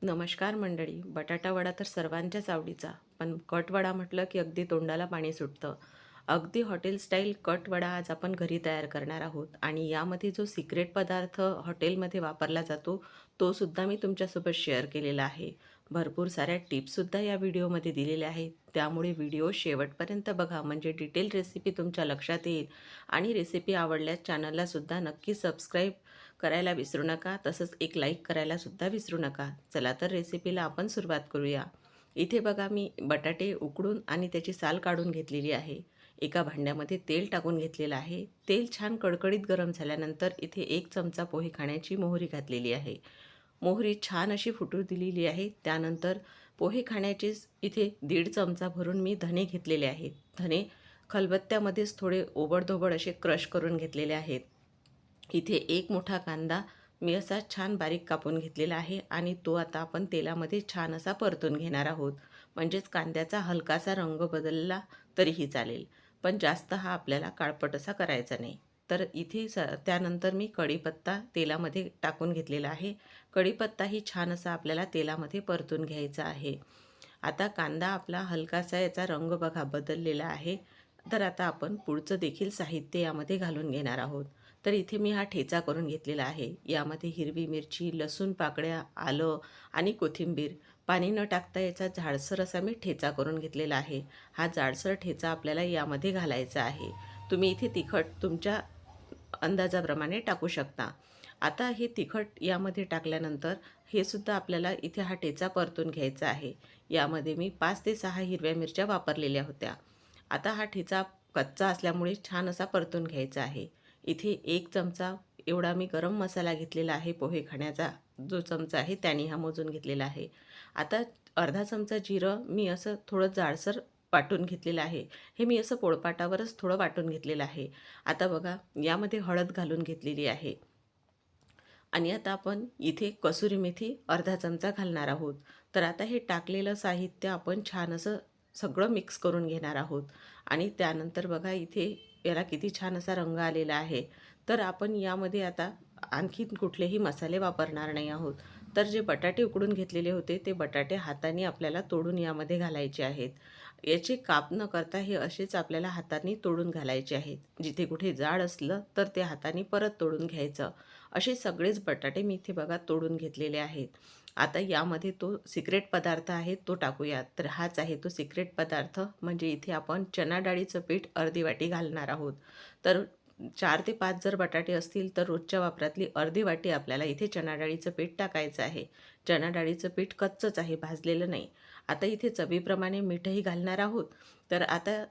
नमस्कार मंडळी. बटाटा वडा तर सर्वांच्याच आवडीचा, पण कट वडा म्हटलं की अगदी तोंडाला पाणी सुटतं. अगदी हॉटेल स्टाईल कट वडा आज आपण घरी तयार करणार आहोत आणि यामध्ये जो सिक्रेट पदार्थ हॉटेलमध्ये वापरला जातो, तो सुद्धा मी तुमच्यासोबत शेअर केलेला आहे. भरपूर साऱ्या टिप्ससुद्धा या व्हिडिओमध्ये दिलेल्या आहेत. त्यामुळे व्हिडिओ शेवटपर्यंत बघा, म्हणजे डिटेल रेसिपी तुमच्या लक्षात येईल आणि रेसिपी आवडल्यास चॅनललासुद्धा नक्की सबस्क्राईब करायला विसरू नका. तसंच एक लाईक करायला सुद्धा विसरू नका. चला तर रेसिपीला आपण सुरुवात करूया. इथे बघा, मी बटाटे उकडून आणि त्याची साल काढून घेतलेली आहे. एका भांड्यामध्ये तेल टाकून घेतलेलं आहे. तेल छान कडकडीत गरम झाल्यानंतर इथे 1 चमचा पोहे खाण्याची मोहरी घातलेली आहे. मोहरी छान अशी फुटू दिलेली आहे. त्यानंतर पोहे खाण्याचे इथे 1.5 चमचा भरून मी धने घेतलेले आहेत. धने खलबत्त्यामध्येच थोडे ओबडधोबड असे क्रश करून घेतलेले आहेत. इथे 1 मोठा कांदा मी असा छान बारीक कापून घेतलेला आहे आणि तो आता आपण तेलामध्ये छान असा परतून घेणार आहोत. म्हणजेच कांद्याचा हलकासा रंग बदलला तरीही चालेल, पण जास्त हा आपल्याला काळपट असा करायचा नाही. तर इथे त्यानंतर मी कढीपत्ता तेलामध्ये टाकून घेतलेला आहे. कढीपत्ताही छान असा आपल्याला तेलामध्ये परतून घ्यायचा आहे. आता कांदा आपला हलकासा याचा रंग बघा बदललेला आहे. तर आता आपण पुढचं देखील साहित्य यामध्ये घालून घेणार आहोत. तर इथे मी हा ठेचा करून घेतलेला आहे. यामध्ये हिरवी मिरची, लसूण पाकळ्या, आलं आणि कोथिंबीर पाणी न टाकता याचा जाडसर असा मी ठेचा करून घेतलेला आहे. हा जाडसर ठेचा आपल्याला यामध्ये घालायचा आहे. तुम्ही इथे तिखट तुमच्या अंदाजाप्रमाणे टाकू शकता. आता हे तिखट यामध्ये टाकल्यानंतर हे सुद्धा आपल्याला इथे हा ठेचा परतून घ्यायचा आहे. यामध्ये मी 5 ते 6 हिरव्या मिरच्या वापरलेल्या होत्या. आता हा ठेचा कच्चा असल्यामुळे छान असा परतून घ्यायचा आहे. इथे 1 चमचा एवढा मी गरम मसाला घेतलेला आहे. पोहे खाण्याचा जो चमचा आहे त्याने हा मोजून घेतलेला आहे. आता अर्धा चमचा जिरं मी असं थोडं जाडसर वाटून घेतलेलं आहे. हे मी असं पोळपाटावरच थोडं वाटून घेतलेलं आहे. आता बघा, यामध्ये हळद घालून घेतलेली आहे आणि आता आपण इथे कसुरी मेथी अर्धा चमचा घालणार आहोत. तर आता हे टाकलेलं साहित्य आपण छान असं सगळं मिक्स करून घेणार आहोत आणि त्यानंतर बघा, इथे याला किती छान असा रंग आलेला आहे. तर आपण यामध्ये आता आणखीन कुठलेही मसाले वापरणार नाही आहोत. तर जे बटाटे उकडून घेतलेले होते ते बटाटे हाताने आपल्याला तोडून यामध्ये घालायचे आहेत. याचे काप न करता हे असेच आपल्याला हाताने तोडून घालायचे आहेत. जिथे कुठे जाड असलं तर ते हाताने परत तोडून घ्यायचं. असे सगळेच बटाटे मी इथे बघा तोडून घेतलेले आहेत. आता यामध्ये तो सिक्रेट पदार्थ आहे तो टाकूया. तर हाच आहे तो सिक्रेट पदार्थ, म्हणजे इथे आपण चणा डाळीचं पीठ अर्धी वाटी घालणार आहोत. तर 4 ते 5 जर बटाटे असतील तर रोजच्या वापरातली अर्धी वाटी आपल्याला इथे चणा डाळीचं पीठ टाकायचं आहे. चणा डाळीचं पीठ कच्चंच आहे, भाजलेलं नाही. आता इथे चवीप्रमाणे मीठही घालणार आहोत. तर आता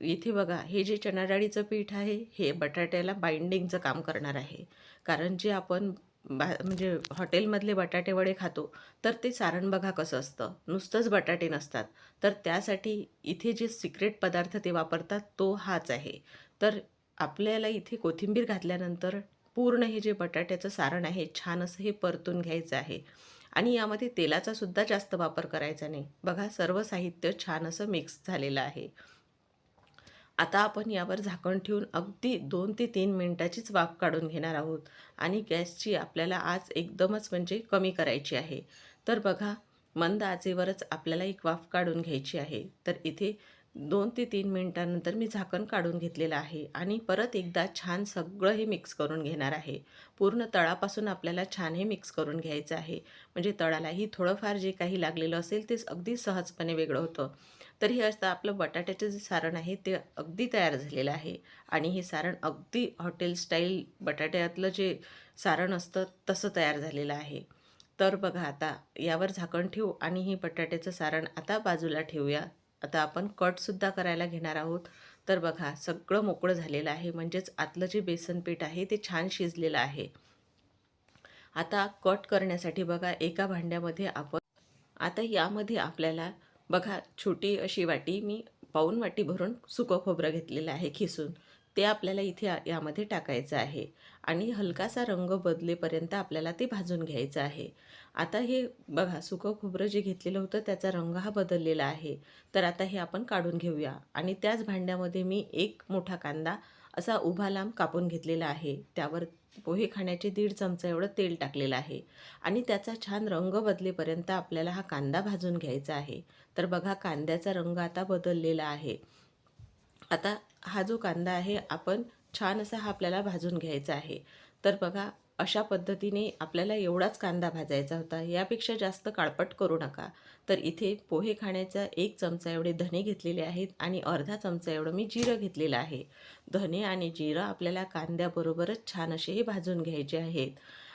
इथे बघा, हे जे चणा डाळीचं पीठ आहे हे बटाट्याला बाइंडिंगचं काम करणार आहे. कारण जे आपण म्हणजे हॉटेलमधले बटाटे वडे खातो, तर ते सारण बघा कसं असतं, नुसतंच बटाटे नसतात. तर त्यासाठी इथे जे सिक्रेट पदार्थ ते वापरतात तो हाच आहे. तर आपल्याला इथे कोथिंबीर घातल्यानंतर पूर्ण हे जे बटाट्याचं सारण आहे छान असं हे परतून घ्यायचं आहे आणि यामध्ये तेलाचा सुद्धा जास्त वापर करायचा नाही. बघा, सर्व साहित्य छान असं मिक्स झालेलं आहे. आता आपण यावर झाकण ठेवून अगदी 2 ते 3 मिनिटाचीच वाफ काढून घेणार आहोत आणि गॅसची आपल्याला आच एकदमच म्हणजे कमी करायची आहे. तर बघा, मंद आचेवरच आपल्याला एक वाफ काढून घ्यायची आहे. तर इथे 2 ते 3 मिनिटानंतर मी झाकण काढून घेतलेलं आहे आणि परत एकदा छान सगळं हे मिक्स करून घेणार आहे. पूर्ण तळापासून आपल्याला छान हे मिक्स करून घ्यायचं आहे. म्हणजे तळालाही थोडंफार जे काही लागलेलं असेल ते अगदी सहजपणे वेगळं होतं. तर हे असतं आपलं बटाट्याचं जे सारण आहे ते अगदी तयार झालेलं आहे आणि हे सारण अगदी हॉटेल स्टाईल बटाट्यातलं जे सारण असतं तसं तयार झालेलं आहे. तर बघा, आता यावर झाकण ठेवू आणि हे बटाट्याचं सारण आता बाजूला ठेवूया. आता आपण कटसुद्धा करायला घेणार आहोत. तर बघा, सगळं मोकळं झालेलं आहे, म्हणजेच आतलं जे बेसन पीठ आहे ते छान शिजलेलं आहे. आता कट करण्यासाठी बघा, एका भांड्यामध्ये आपण आता यामध्ये आपल्याला बघा, छोटी अशी वाटी मी पाऊण वाटी भरून सुकं खोबरं घेतलेलं आहे खिसून. ते आपल्याला इथे यामध्ये टाकायचं आहे आणि हलकासा रंग बदलेपर्यंत आपल्याला ते भाजून घ्यायचं आहे. आता हे बघा, सुकं खोबरं जे घेतलेलं होतं त्याचा रंग हा बदललेला आहे. तर आता हे आपण काढून घेऊया आणि त्याच भांड्यामध्ये मी 1 मोठा कांदा असा उभा लांब कापून घेतलेला आहे. त्यावर पोहे खाण्याचे 1.5 चमचा एवढं तेल टाकलेलं आहे आणि त्याचा छान रंग बदलेपर्यंत आपल्याला हा कांदा भाजून घ्यायचा आहे. तर बघा कांद्याचा रंग आता बदललेला आहे. आता हा जो कांदा आहे आपण छान असा हा आपल्याला भाजून घ्यायचा आहे. तर बघा अशा पद्धतीने आपल्याला एवढाच कांदा भाजायचा होता. यापेक्षा जास्त काळपट करू नका. तर इथे पोहे खाण्याचा 1 चमचा एवढे धने घेतलेले आहेत आणि अर्धा चमचा एवढं मी जिरं घेतलेलं आहे. धने आणि जिरं आपल्याला कांद्याबरोबरच छान असे हे भाजून घ्यायचे आहेत.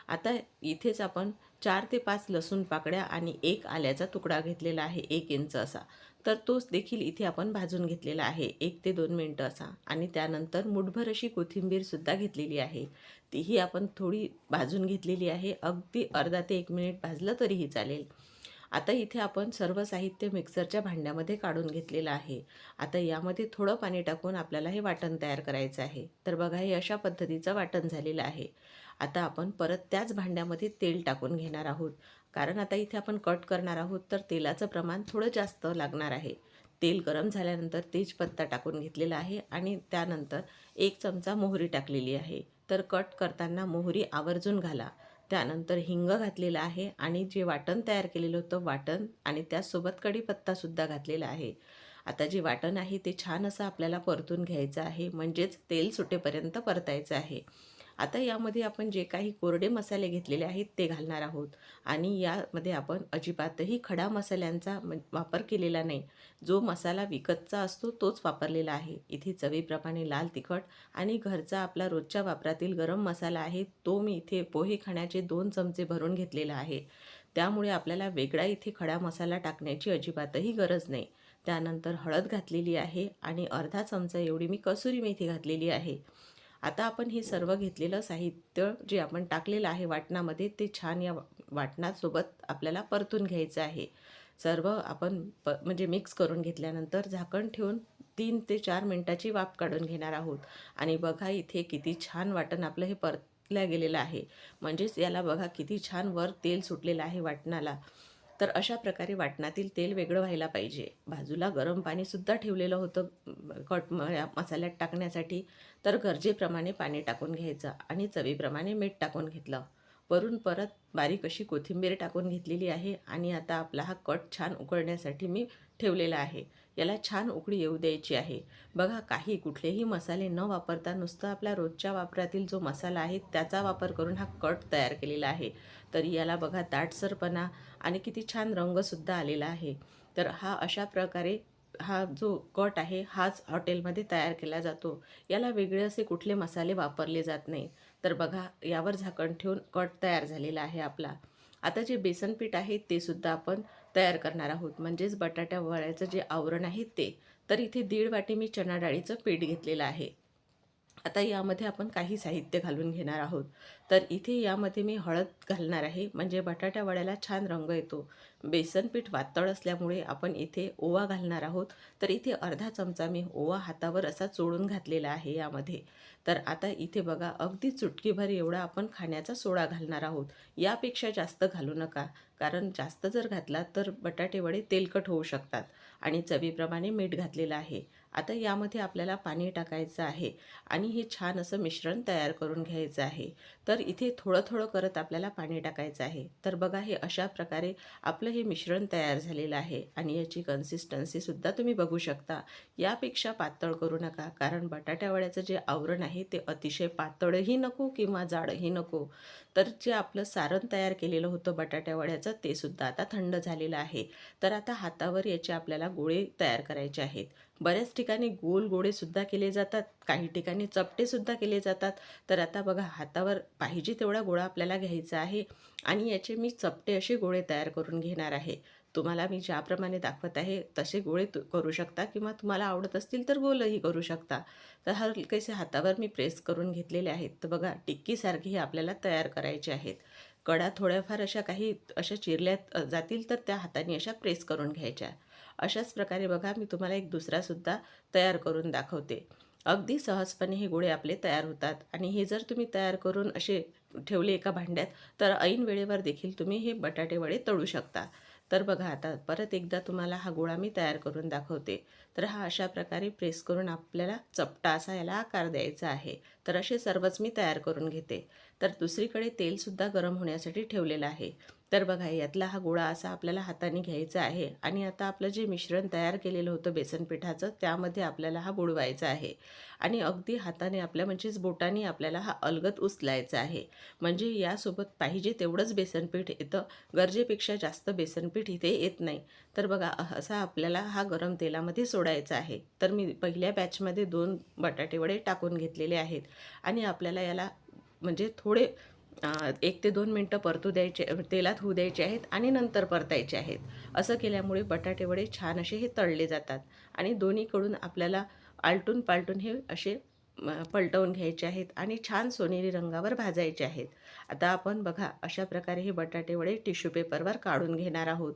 आता इथेच आपण 4 ते 5 लसूण पाकळ्या आणि 1 आल्याचा तुकडा घेतलेला आहे 1 इंच असा. तर तोच देखील इथे आपण भाजून घेतलेला आहे 1 ते 2 मिनटं असा आणि त्यानंतर मुठभर अशी कोथिंबीरसुद्धा घेतलेली आहे. तीही आपण थोडी भाजून घेतलेली आहे. अगदी अर्धा ते 1 मिनिट भाजलं तरीही चालेल. आता इथे आपण सर्व साहित्य मिक्सरच्या भांड्यामध्ये काढून घेतलेलं आहे. आता यामध्ये थोडं पाणी टाकून आपल्याला हे वाटण तयार करायचं आहे. तर बघा हे अशा पद्धतीचं वाटण झालेलं आहे. आता आपण परत त्याच भांड्यामध्ये तेल टाकून घेणार आहोत. कारण आता इथे आपण कट करणार आहोत तर तेलाचं प्रमाण थोडं जास्त लागणार आहे. तेल गरम झाल्यानंतर तेजपत्ता टाकून घेतलेला आहे आणि त्यानंतर 1 चमचा मोहरी टाकलेली आहे. तर कट करताना मोहरी आवर्जून घाला. त्यानंतर हिंग घातलेला आहे आणि जे वाटण तयार केलेलं होतं वाटण आणि त्याचसोबत कढीपत्तासुद्धा घातलेला आहे. आता जे वाटण आहे ते छान असं आपल्याला परतून घ्यायचं आहे म्हणजेच तेल सुटेपर्यंत परतायचं आहे. आता यामध्ये आपण जे काही कोरडे मसाले घेतलेले आहेत ते घालणार आहोत आणि यामध्ये आपण अजिबातही खडा मसाल्यांचा वापर केलेला नाही. जो मसाला विकतचा असतो तोच वापरलेला आहे. इथे चवीप्रमाणे लाल तिखट आणि घरचा आपला रोजच्या वापरातील गरम मसाला आहे तो मी इथे पोहे खाण्याचे 2 चमचे भरून घेतलेला आहे. त्यामुळे आपल्याला वेगळा इथे खडा मसाला टाकण्याची अजिबातही गरज नाही. त्यानंतर हळद घातलेली आहे आणि अर्धा चमचा एवढी मी कसुरी मेथी घातलेली आहे. आता आपण हे सर्व घेतलेलं साहित्य जे आपण टाकलेलं आहे वाटणामध्ये ते छान या वाटणासोबत आपल्याला परतून घ्यायचं आहे. सर्व आपण म्हणजे मिक्स करून घेतल्यानंतर झाकण ठेवून 3 ते 4 मिनिटाची वाफ काढून घेणार आहोत. आणि बघा इथे किती छान वाटण आपलं हे परतल्या गेलेलं आहे. म्हणजेच याला बघा किती छान वर तेल सुटलेलं आहे वाटणाला. तर अशा प्रकारे वाटणातील तेल वेगळं व्हायला पाहिजे. बाजूला गरम पाणीसुद्धा ठेवलेलं होतं मसाल्यात टाकण्यासाठी. तर गरजेप्रमाणे पाणी टाकून घ्यायचं आणि चवीप्रमाणे मीठ टाकून घेतलं. वरून परत बारीक अशी कोथिंबीर टाकून घेतलेली आहे आणि आता आपला हा कट छान उकळण्यासाठी मी ठेवलेला आहे. याला छान उकळी येऊ द्यायची आहे. बघा काही कुठलेही मसाले न वापरता नुसतं आपल्या रोजच्या वापरातील जो मसाला आहे त्याचा वापर करून हा कट तयार केलेला आहे. तरी याला बघा दाटसरपणा आणि किती छान रंगसुद्धा आलेला आहे. तर हा अशा प्रकारे हा जो कट आहे हाच हॉटेलमध्ये तयार केला जातो. याला वेगळे असे कुठले मसाले वापरले जात नाही. तर बघा यावर झाकण ठेवून कट तयार झालेला आहे आपला. आता जे बेसन पीठ आहे ते सुद्धा आपण तयार करणार आहोत. म्हणजेच बटाट्या वड्याचं जे आवरण आहे ते. तर इथे 1.5 वाटी मी चणा डाळीचं पीठ घेतलेलं आहे. आता यामध्ये आपण काही साहित्य घालून घेणार आहोत. तर इथे यामध्ये मी हळद घालणार आहे म्हणजे बटाट्या वड्याला छान रंग येतो. बेसन पीठ पातळ असल्यामुळे आपण इथे ओवा घालणार आहोत. तर इथे अर्धा चमचा मी ओवा हातावर असा चोळून घातलेला आहे यामध्ये. तर आता इथे बघा अगदी चुटकीभर एवढा आपण खाण्याचा सोडा घालणार आहोत. यापेक्षा जास्त घालू नका. कारण जास्त जर घातला तर बटाटे वडे तेलकट होऊ शकतात. आणि चवीप्रमाणे मीठ घातलेलं आहे. आता यामध्ये आपल्याला पाणी टाकायचं आहे आणि हे छान असं मिश्रण तयार करून घ्यायचं आहे. तर इथे थोडं थोडं करत आपल्याला पाणी टाकायचं आहे. तर बघा हे अशा प्रकारे आपलं हे मिश्रण तयार झालेलं आहे आणि याची कन्सिस्टन्सीसुद्धा तुम्ही बघू शकता. यापेक्षा पातळ करू नका कारण बटाट्या वड्याचं जे आवरण आहे ते अतिशय पातळही नको किंवा जाडही नको. तर जे आपलं सारण तयार केलेलं होतं बटाट्या वड्याचं ते सुद्धा आता थंड झालेलं आहे. तर आता हातावर याचे आपल्याला गोळे तयार करायचे आहेत. बऱ्याच ठिकाणी गोल गोळेसुद्धा केले जातात, काही ठिकाणी चपटेसुद्धा केले जातात. तर आता बघा हातावर पाहिजे तेवढा गोळा आपल्याला घ्यायचा आहे आणि याचे मी चपटे असे गोळे तयार करून घेणार आहे. तुम्हाला मी ज्याप्रमाणे दाखवत आहे तसे गोळे करू शकता किंवा तुम्हाला आवडत असतील तर गोलही करू शकता. तर हलकेसे हातावर मी प्रेस करून घेतलेले आहेत. तर बघा टिक्कीसारखे हे आपल्याला तयार करायचे आहेत. कडा थोड्याफार अशा काही अशा चिरल्या जातील तर त्या हाताने अशा प्रेस करून घ्यायच्या. अशाच प्रकारे बघा मी तुम्हाला एक दुसरासुद्धा तयार करून दाखवते. अगदी सहजपणे हे गोळे आपले तयार होतात आणि हे जर तुम्ही तयार करून असे ठेवले एका भांड्यात तर ऐन वेळेवर देखील तुम्ही हे बटाटे वडे तळू शकता. तर बघा आता परत एकदा तुम्हाला हा गोळा मी तयार करून दाखवते. तर हा अशा प्रकारे प्रेस करून आपल्याला चपटा असा याला आकार द्यायचा आहे. तर असे सर्वच मी तयार करून घेते. तर दुसरीकडे तेलसुद्धा गरम होण्यासाठी ठेवलेलं आहे. तर बघा यातला हा गोळा असा आपल्याला हाताने घ्यायचा आहे आणि आता आपलं जे मिश्रण तयार केलेलं होतं बेसन पिठाचं त्यामध्ये आपल्याला हा बुडवायचा आहे आणि अगदी हाताने आपल्या म्हणजेच बोटाने आपल्याला हा अलगद उचलायचा आहे. म्हणजे यासोबत पाहिजे तेवढंच बेसन पीठ येतं, गरजेपेक्षा जास्त बेसन पीठ इथे येत नाही. तर बघा असा आपल्याला हा गरम तेलामध्ये सोडायचा आहे. तर मी पहिल्या बॅचमध्ये 2 बटाटे वडे टाकून घेतलेले आहेत आणि आपल्याला याला म्हणजे थोडे 1 ते 2 मिनटं परतू द्यायचे, तेलात होऊ द्यायचे आहेत आणि नंतर परतायचे आहेत. असं केल्यामुळे बटाटे वडे छान असे हे तळले जातात आणि दोन्हीकडून आपल्याला आलटून-पालटून हे असे पलटवून घ्यायचे आहेत आणि छान सोनेरी रंगावर भाजायचे आहेत. आता आपण बघा अशा प्रकारे हे बटाटे वडे टिश्यू पेपरवर काढून घेणार आहोत.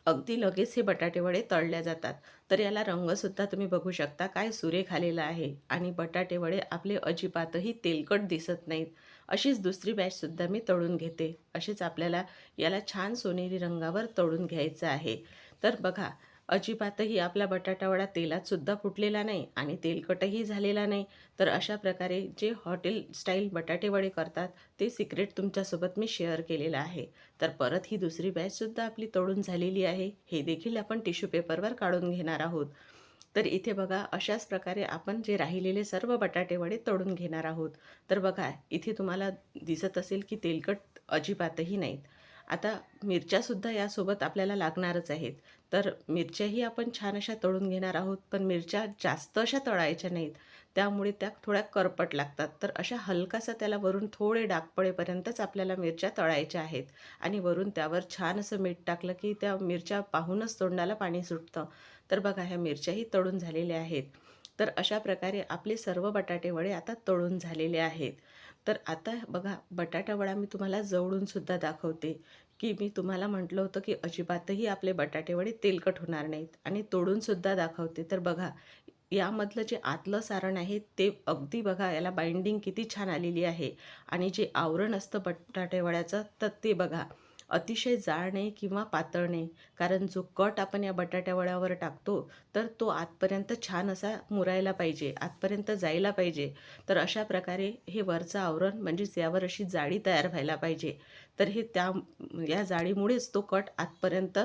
अगदी लगेच हे बटाटे वडे तळल्या जातात. तर याला रंगसुद्धा तुम्ही बघू शकता काय सुरेख आलेला आहे आणि बटाटे वडे आपले अजिबातही तेलकट दिसत नाहीत. अशीच दुसरी बॅचसुद्धा मी तळून घेते. अशीच आपल्याला याला छान सोनेरी रंगावर तळून घ्यायचं आहे. तर बघा अजिबातही आपला बटाटा वडा तेलातसुद्धा फुटलेला नाही आणि तेलकटही झालेला नाही. तर अशा प्रकारे जे हॉटेल स्टाईल बटाटे वडे करतात ते सिक्रेट तुमच्यासोबत मी शेअर केलेलं आहे. तर परत ही दुसरी बॅचसुद्धा आपली तळून झालेली आहे. हे देखील आपण टिश्यू पेपरवर काढून घेणार आहोत. तर इथे बघा अशाच प्रकारे आपण जे राहिलेले सर्व बटाटे वडे तळून घेणार आहोत. तर बघा इथे तुम्हाला दिसत असेल की तेलकट अजिबातही नाहीत. आता मिरच्यासुद्धा यासोबत आपल्याला लागणारच आहेत. तर मिरच्याही आपण छान अशा तळून घेणार आहोत. पण मिरच्या जास्त अशा तळायच्या नाहीत. त्यामुळे त्या थोड्या करपट लागतात. तर अशा हलकासा त्याला वरून थोडे डाग पडेपर्यंतच आपल्याला मिरच्या तळायच्या आहेत आणि वरून त्यावर छान असं मीठ टाकलं की त्या मिरच्या पाहूनच तोंडाला पाणी सुटतं. तर बघा ह्या मिरच्याही तळून झालेल्या आहेत. तर अशा प्रकारे आपले सर्व बटाटे वडे आता तळून झालेले आहेत. तर आता बघा बटाटा वडा मी तुम्हाला जवळून सुद्धा दाखवते, की मी तुम्हाला म्हटलं होतं की अजिबातही आपले बटाटे वडे तेलकट होणार नाहीत आणि तोडून सुद्धा दाखवते. तर बघा यामधलं जे आतलं सारण आहे ते अगदी बघा याला बाइंडिंग किती छान आलेली आहे आणि जे आवरण असतं बटाटे वड्याचं तर ते बघा अतिशय जाड नाही किंवा पातळ नाही. कारण जो कट आपण या बटाट्या वड्यावर टाकतो तर तो आतपर्यंत छान असा मुरायला पाहिजे, आतपर्यंत जायला पाहिजे. तर अशा प्रकारे हे वरचं आवरण म्हणजेच यावर अशी जाळी तयार व्हायला पाहिजे. तर हे या जाळीमुळेच तो कट आतपर्यंत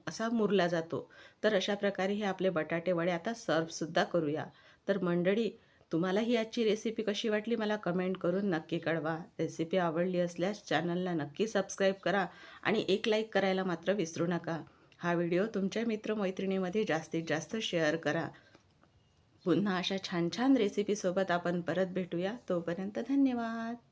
असा मुरला जातो. तर अशा प्रकारे हे आपले बटाटे वडे आता सर्व्हसुद्धा करूया. तर मंडळी तुम्हाला ही आजची रेसिपी कशी वाटली मला कमेंट करून नक्की कळवा. रेसिपी आवडली असल्यास चॅनलला नक्की सबस्क्राईब करा आणि एक लाईक करायला मात्र विसरू नका. हा व्हिडिओ तुमच्या मित्रमैत्रिणीमध्ये जास्तीत जास्त शेअर करा. पुन्हा अशा छान छान रेसिपीसोबत आपण परत भेटूया. तोपर्यंत धन्यवाद.